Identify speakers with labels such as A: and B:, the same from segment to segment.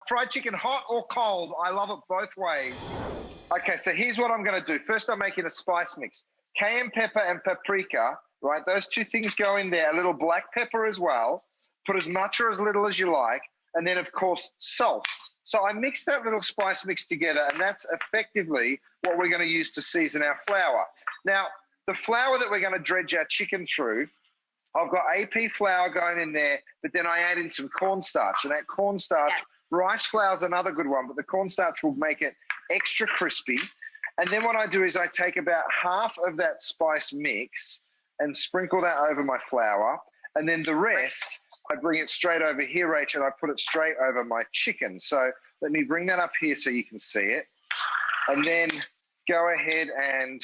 A: fried chicken hot or cold. I love it both ways. Okay, so here's what I'm going to do. First, I'm making a spice mix. Cayenne pepper and paprika, right? Those two things go in there. A little black pepper as well. Put as much or as little as you like. And then, of course, salt. So I mix that little spice mix together, and that's effectively what we're going to use to season our flour. Now, the flour that we're going to dredge our chicken through, I've got AP flour going in there, but then I add in some cornstarch. And that cornstarch, yes. Rice flour is another good one, but the cornstarch will make it extra crispy. And then what I do is I take about half of that spice mix and sprinkle that over my flour. And then the rest, I bring it straight over here, Rachel, and I put it straight over my chicken. So let me bring that up here so you can see it. And then go ahead and,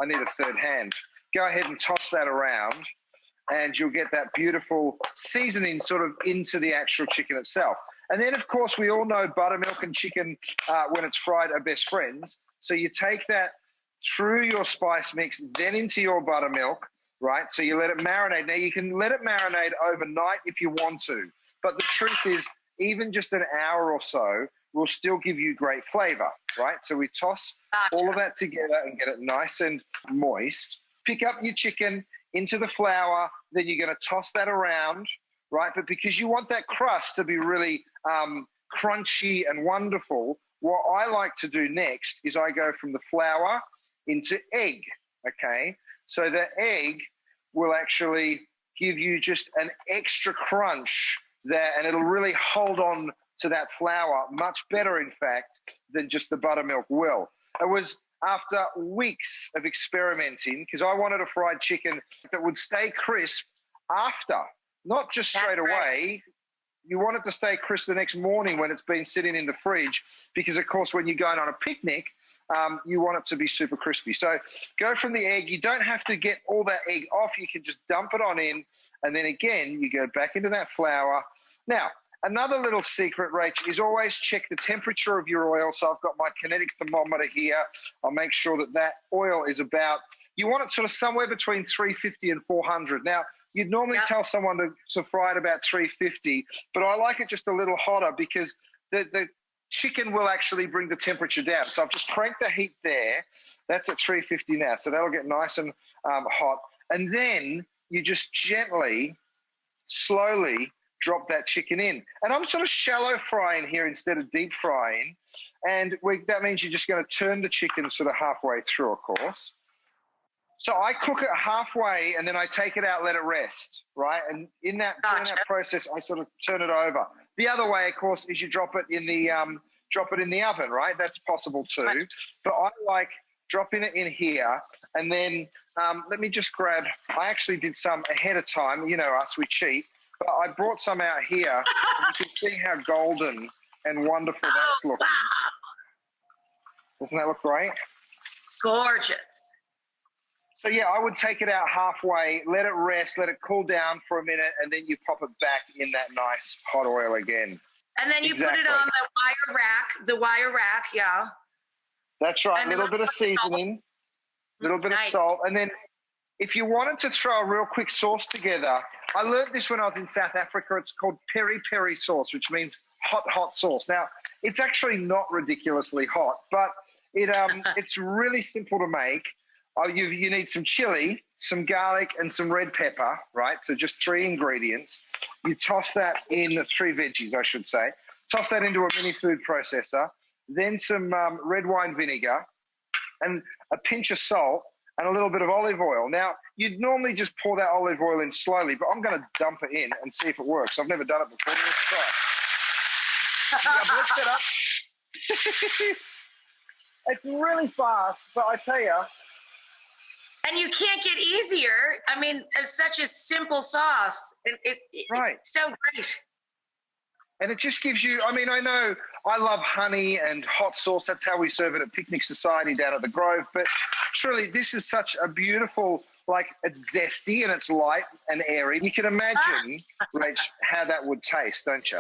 A: I need a third hand. Go ahead and toss that around, and you'll get that beautiful seasoning sort of into the actual chicken itself. And then, of course, we all know buttermilk and chicken, when it's fried, are best friends. So you take that through your spice mix, then into your buttermilk, right? So you let it marinate. Now, you can let it marinate overnight if you want to. But the truth is, even just an hour or so will still give you great flavor, right? So we toss all of that together and get it nice and moist. Pick up your chicken into the flour. Then you're going to toss that around, right? But because you want that crust to be really crunchy and wonderful, what I like to do next is I go from the flour into egg, okay? So the egg will actually give you just an extra crunch there, and it'll really hold on to that flour much better, in fact, than just the buttermilk will. It was after weeks of experimenting, because I wanted a fried chicken that would stay crisp after, not just straight away. Right. You want it to stay crisp the next morning when it's been sitting in the fridge, because, of course, when you're going on a picnic, you want it to be super crispy. So go from the egg. You don't have to get all that egg off. You can just dump it on in, and then again, you go back into that flour. Now, another little secret, Rach, is always check the temperature of your oil. So I've got my kinetic thermometer here. I'll make sure that that oil is about, you want it sort of somewhere between 350 and 400. Now, you'd normally tell someone to fry it about 350, but I like it just a little hotter because the chicken will actually bring the temperature down. So I've just cranked the heat there. That's at 350 now. So that'll get nice and hot. And then you just gently, slowly drop that chicken in. And I'm sort of shallow frying here instead of deep frying. And that means you're just going to turn the chicken sort of halfway through, of course. So I cook it halfway and then I take it out, let it rest, right? And in that, during that process, I sort of turn it over. The other way, of course, is you drop it in the oven, right? That's possible too. Right. But I like dropping it in here, and then let me just grab. I actually did some ahead of time. You know us, we cheat. But I brought some out here, and you can see how golden and wonderful that's looking. Doesn't that look great?
B: Gorgeous.
A: So, yeah, I would take it out halfway, let it rest, let it cool down for a minute, and then you pop it back in that nice hot oil again.
B: And then you put it on the wire rack, yeah.
A: That's right, a little bit of seasoning, a little bit of salt. And then if you wanted to throw a real quick sauce together, I learned this when I was in South Africa. It's called PIRI sauce, which means hot sauce. Now, it's actually not ridiculously hot, but it's really simple to make. You need some chili, some garlic, and some red pepper, right? So just 3 ingredients. You toss that in, 3 veggies, I should say. Toss that into a mini food processor. Then some red wine vinegar and a pinch of salt and a little bit of olive oil. Now, you'd normally just pour that olive oil in slowly, but I'm going to dump it in and see if it works. I've never done it before. Let's try. Yeah, blitz it up. It's really fast, but I tell you,
B: and you can't get easier. I mean, it's such a simple sauce.
A: Right.
B: It's so great.
A: And it just gives you, I mean, I know I love honey and hot sauce. That's how we serve it at Picnic Society down at the Grove. But truly, this is such a beautiful, like, it's zesty and it's light and airy. You can imagine, Rach, how that would taste, don't you?